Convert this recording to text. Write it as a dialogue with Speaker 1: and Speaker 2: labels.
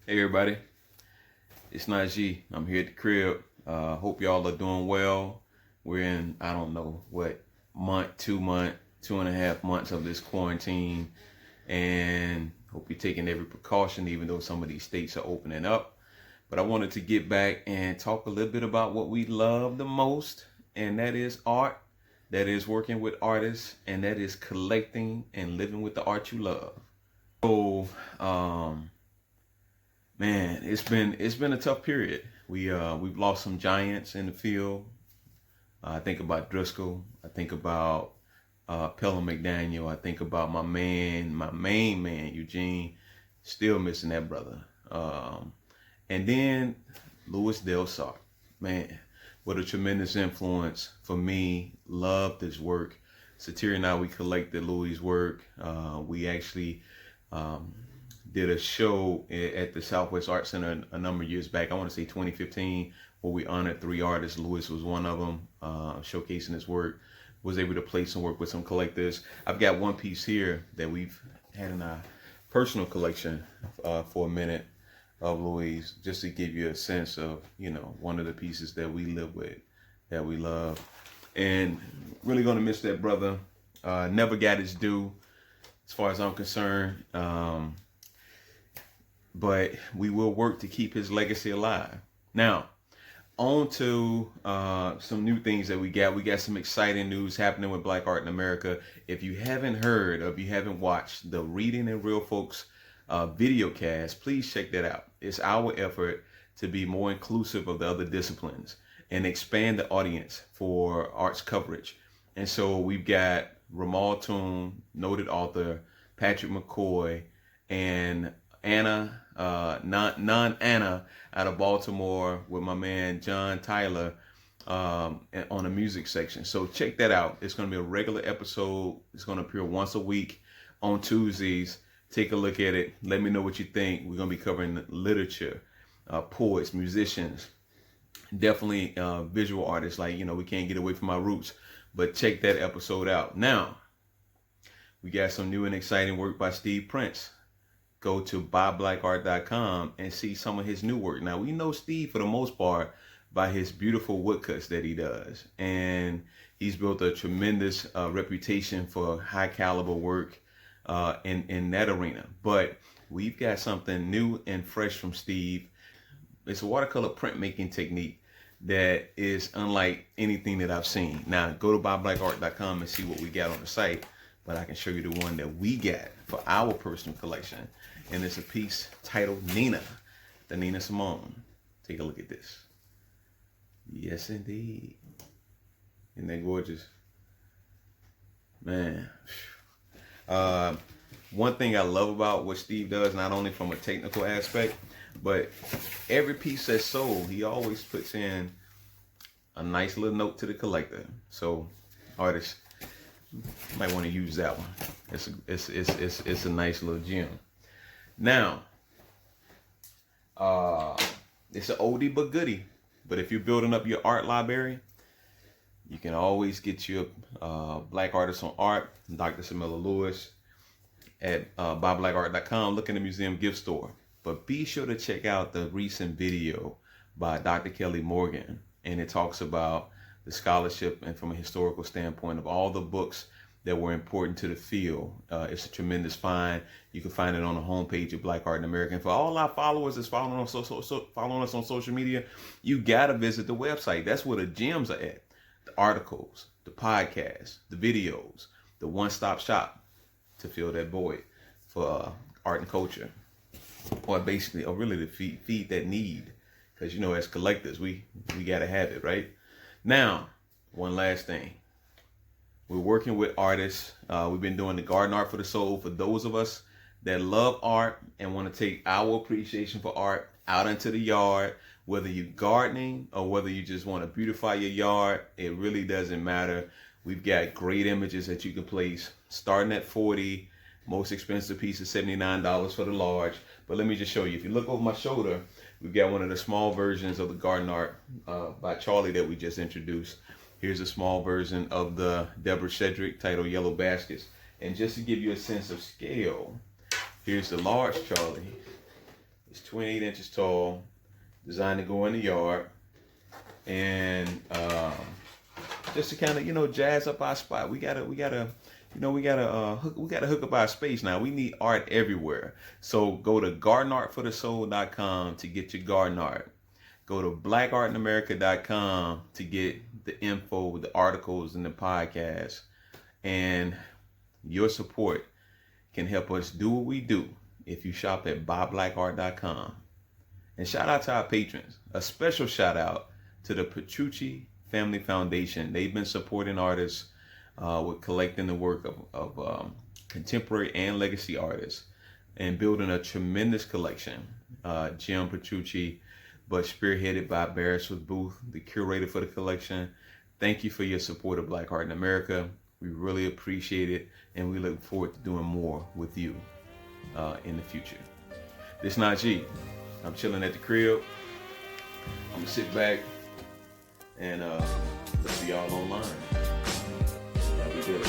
Speaker 1: Hey everybody, it's Najee. I'm here at the crib. Hope y'all are doing well. We're in, I don't know what, month, 2.5 months of this quarantine, and hope you're taking every precaution, even though some of these states are opening up. But I wanted to get back and talk a little bit about what we love the most, and that is art, that is working with artists, and that is collecting and living with the art you love. So, man, it's been a tough period. We've lost some giants in the field. I think about Driscoll. I think about Pelham McDaniel. I think about my main man, Eugene. Still missing that brother. And then Louis Del Sark. Man, what a tremendous influence for me. Loved his work. Satiri and I, we collected Louis' work. We actually did a show at the Southwest Art Center a number of years back. I want to say 2015, where we honored 3 artists. Louis was one of them, showcasing his work. Was able to play some work with some collectors. I've got one piece here that we've had in our personal collection for a minute of Louis, just to give you a sense of, one of the pieces that we live with, that we love. And really gonna miss that brother. Never got his due, as far as I'm concerned. But we will work to keep his legacy alive. Now, on to some new things that we got. We got some exciting news happening with Black Art in America. If you haven't heard, or if you haven't watched the Reading and Real Folks video cast, please check that out. It's our effort to be more inclusive of the other disciplines and expand the audience for arts coverage. And so we've got Ramal Toon, noted author, Patrick McCoy, and Anna, non-Anna, out of Baltimore, with my man John Tyler on the music section. So check that out. It's going to be a regular episode. It's going to appear once a week on Tuesdays. Take a look at it. Let me know what you think. We're going to be covering literature, poets, musicians, definitely visual artists. Like, we can't get away from our roots. But check that episode out. Now, we got some new and exciting work by Steve Prince. Go to buyblackart.com and see some of his new work. Now, we know Steve for the most part by his beautiful woodcuts that he does. And he's built a tremendous reputation for high caliber work in that arena. But we've got something new and fresh from Steve. It's a watercolor printmaking technique that is unlike anything that I've seen. Now, go to buyblackart.com and see what we got on the site. But I can show you the one that we got for our personal collection. And it's a piece titled Nina, the Nina Simone. Take a look at this. Yes, indeed. Isn't that gorgeous? Man. One thing I love about what Steve does, not only from a technical aspect, but every piece that's sold, he always puts in a nice little note to the collector. So, artists, you might want to use that one. It's a nice little gem. Now, it's an oldie but goodie. But if you're building up your art library, you can always get your Black Artists on Art, Dr. Samilla Lewis, at buyblackart.com. Look in the museum gift store. But be sure to check out the recent video by Dr. Kelly Morgan. And it talks about the scholarship and from a historical standpoint of all the books that were important to the field. It's a tremendous find. You can find it on the homepage of Black Art in America. And for all our followers that's following us on social media, you gotta visit the website. That's where the gems are at. The articles, the podcasts, the videos, the one-stop shop to fill that void for art and culture. Or basically, or really to feed that need. Because, as collectors, we gotta have it, right? Now, one last thing. We're working with artists. We've been doing the garden art for the soul. For those of us that love art and want to take our appreciation for art out into the yard, whether you're gardening or whether you just want to beautify your yard, it really doesn't matter. We've got great images that you can place, starting at $40. Most expensive piece is $79 for the large. But let me just show you. If you look over my shoulder, we've got one of the small versions of the garden art by Charlie that we just introduced. Here's a small version of the Deborah Shedrick titled Yellow Baskets. And just to give you a sense of scale, here's the large Charlie. It's 28 inches tall, designed to go in the yard, and just to kind of jazz up our spot. We gotta hook up our space now. We need art everywhere. So go to gardenartforthesoul.com to get your garden art. Go to blackartinamerica.com to get the info, the articles, and the podcasts. And your support can help us do what we do if you shop at buyBlackArt.com. And shout out to our patrons. A special shout out to the Petrucci Family Foundation. They've been supporting artists with collecting the work of contemporary and legacy artists and building a tremendous collection. Jim Petrucci, but spearheaded by Beresford Booth, the curator for the collection. Thank you for your support of Black Art in America. We really appreciate it, and we look forward to doing more with you in the future. This is Najee. I'm chilling at the crib. I'm gonna sit back and look for y'all online. Yeah, we good.